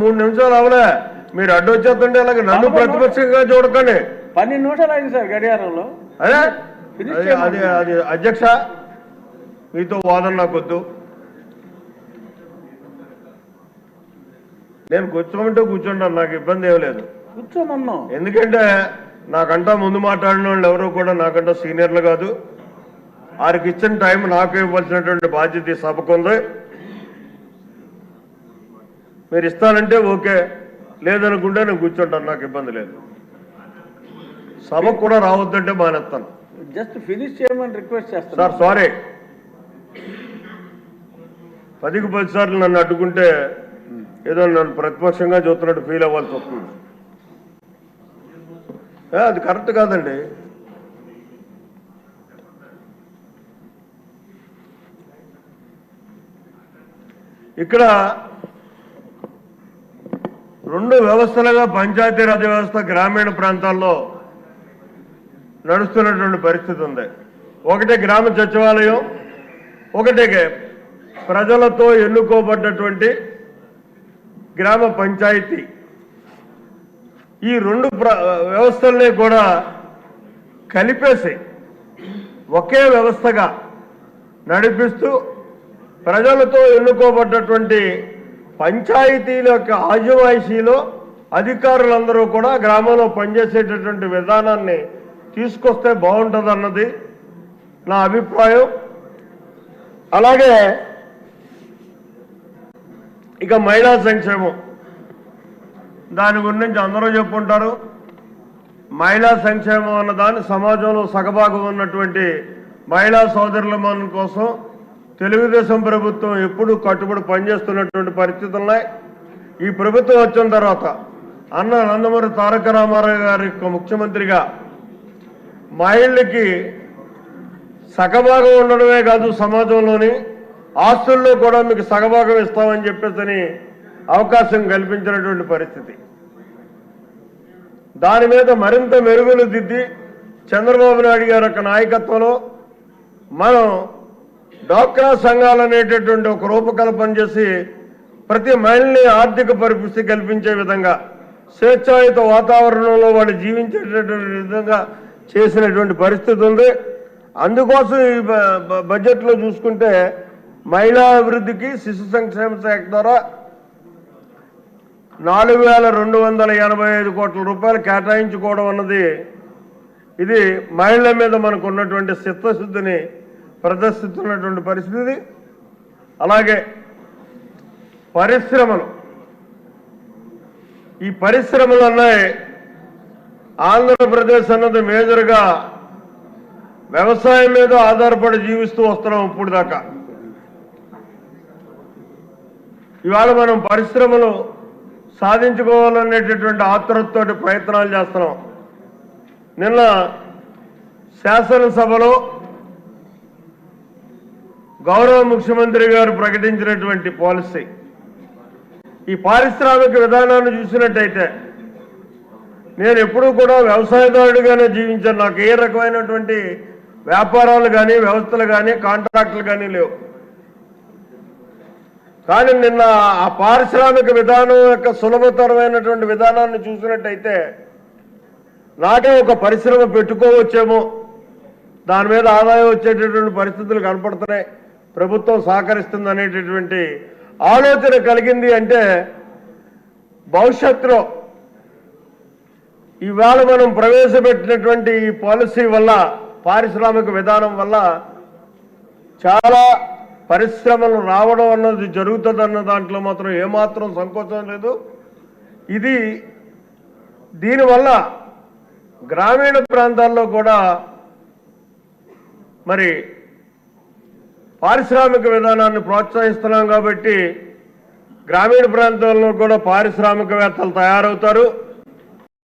3 నిమిషాలు అవలే మీరు అడ్డు వచ్చేస్తుంటే అలాగే నన్ను ప్రతిపక్షంగా చూడకండి. 12 నిమిషాలు అయింది సార్ గడియారంలో. అదే అది అది అధ్యక్ష మీతో వాదన నాకొద్దు. నేను కూర్చోమంటే కూర్చుంటాను, నాకు ఇబ్బంది ఏం లేదు. కూర్చోమన్నా. ఎందుకంటే నాకంటా ముందు మాట్లాడిన వాళ్ళు ఎవరు కూడా నాకంటా సీనియర్లు కాదు. వారికి ఇచ్చిన టైం నాకు ఇవ్వాల్సినటువంటి బాధ్యత సభకు ఉంది. మీరు ఇస్తానంటే ఓకే, లేదనుకుంటే నేను కూర్చుంటాను, నాకు ఇబ్బంది లేదు. సభకు కూడా రావద్దంటే మానేస్తాను. జస్ట్ ఫినిష్ చేయమని రిక్వెస్ట్ చేస్తాను సార్. సారీ, 10కి 10 సార్లు నన్ను అడ్డుకుంటే ఏదో నన్ను ప్రతిపక్షంగా చూస్తున్నట్టు ఫీల్ అవ్వాల్సి వస్తుంది. అది కరెక్ట్ కాదండి. ఇక్కడ 2 వ్యవస్థలుగా పంచాయతీరాజ్ వ్యవస్థ గ్రామీణ ప్రాంతాల్లో నడుస్తున్నటువంటి పరిస్థితి ఉంది. ఒకటే గ్రామ సచివాలయం, ఒకటే ప్రజలతో ఎన్నుకోబడ్డటువంటి గ్రామ పంచాయతీ. ఈ 2 వ్యవస్థల్ని కూడా కలిపేసి ఒకే వ్యవస్థగా నడిపిస్తూ ప్రజలతో ఎన్నుకోబడ్డటువంటి పంచాయతీల యొక్క ఆజమాయిషీలో అధికారులందరూ కూడా గ్రామంలో పనిచేసేటటువంటి విధానాన్ని తీసుకొస్తే బాగుంటుందన్నది నా అభిప్రాయం. అలాగే ఇక మహిళా సంక్షేమం, దాని గురించి అందరూ చెప్పుకుంటారు. మహిళా సంక్షేమం అన్నదాన్ని సమాజంలో సగభాగం ఉన్నటువంటి మహిళా సోదరుల మన కోసం తెలుగుదేశం ప్రభుత్వం ఎప్పుడు కట్టుబడి పనిచేస్తున్నటువంటి పరిస్థితులున్నాయి. ఈ ప్రభుత్వం వచ్చిన తర్వాత అన్న నందమూరి తారక రామారావు గారి ముఖ్యమంత్రిగా మహిళలకి సగభాగం ఉండడమే కాదు, సమాజంలోని ఆస్తుల్లో కూడా మీకు సగభాగం ఇస్తామని చెప్పేసి అవకాశం కల్పించినటువంటి పరిస్థితి. దాని మీద మరింత మెరుగులు దిద్ది చంద్రబాబు నాయుడు గారి యొక్క నాయకత్వంలో మనం డ్వాక్రా సంఘాలు అనేటటువంటి ఒక రూపకల్పన చేసి ప్రతి మహిళని ఆర్థిక పరిపుష్టి కల్పించే విధంగా స్వేచ్ఛాయుత వాతావరణంలో వాళ్ళు జీవించేటటువంటి విధంగా చేసినటువంటి పరిస్థితి ఉంది. అందుకోసం ఈ బడ్జెట్లో చూసుకుంటే మహిళా అభివృద్ధికి శిశు సంక్షేమ శాఖ ద్వారా 4,285 కోట్ల రూపాయలు కేటాయించుకోవడం అన్నది ఇది మహిళల మీద మనకు ఉన్నటువంటి చిత్తశుద్ధిని ప్రదర్శిస్తున్నటువంటి పరిస్థితి. అలాగే పరిశ్రమలు, ఈ పరిశ్రమలు అన్నాయి ఆంధ్రప్రదేశ్ అన్నది మేజర్గా వ్యవసాయం మీద ఆధారపడి జీవిస్తూ వస్తున్నాం ఇప్పుడు దాకా. ఇవాళ మనం పరిశ్రమలు సాధించుకోవాలనేటటువంటి ఆతృతతోటి ప్రయత్నాలు చేస్తున్నాం. నిన్న శాసనసభలో గౌరవ ముఖ్యమంత్రి గారు ప్రకటించినటువంటి పాలసీ, ఈ పారిశ్రామిక విధానాన్ని చూసినట్టయితే నేను ఎప్పుడూ కూడా వ్యవసాయదారుడిగానే జీవించాను. నాకు ఏ రకమైనటువంటి వ్యాపారాలు కానీ వ్యవస్థలు కానీ కాంట్రాక్టులు కానీ లేవు. కానీ నిన్న ఆ పారిశ్రామిక విధానం యొక్క సులభతరమైనటువంటి విధానాన్ని చూసినట్టయితే నాకే ఒక పరిశ్రమ పెట్టుకోవచ్చేమో, దాని మీద ఆదాయం వచ్చేటటువంటి పరిస్థితులు కనపడుతున్నాయి, ప్రభుత్వం సహకరిస్తుంది అనేటటువంటి ఆలోచన కలిగింది. అంటే భవిష్యత్తులో ఇవాళ మనం ప్రవేశపెట్టినటువంటి ఈ పాలసీ వల్ల, పారిశ్రామిక విధానం వల్ల చాలా పరిశ్రమలు రావడం అన్నది జరుగుతుందన్న దాంట్లో మాత్రం ఏమాత్రం సంకోచం లేదు. ఇది దీనివల్ల గ్రామీణ ప్రాంతాల్లో కూడా మరి పారిశ్రామిక విధానాన్ని ప్రోత్సహిస్తున్నాం కాబట్టి గ్రామీణ ప్రాంతాల్లో కూడా పారిశ్రామికవేత్తలు తయారవుతారు.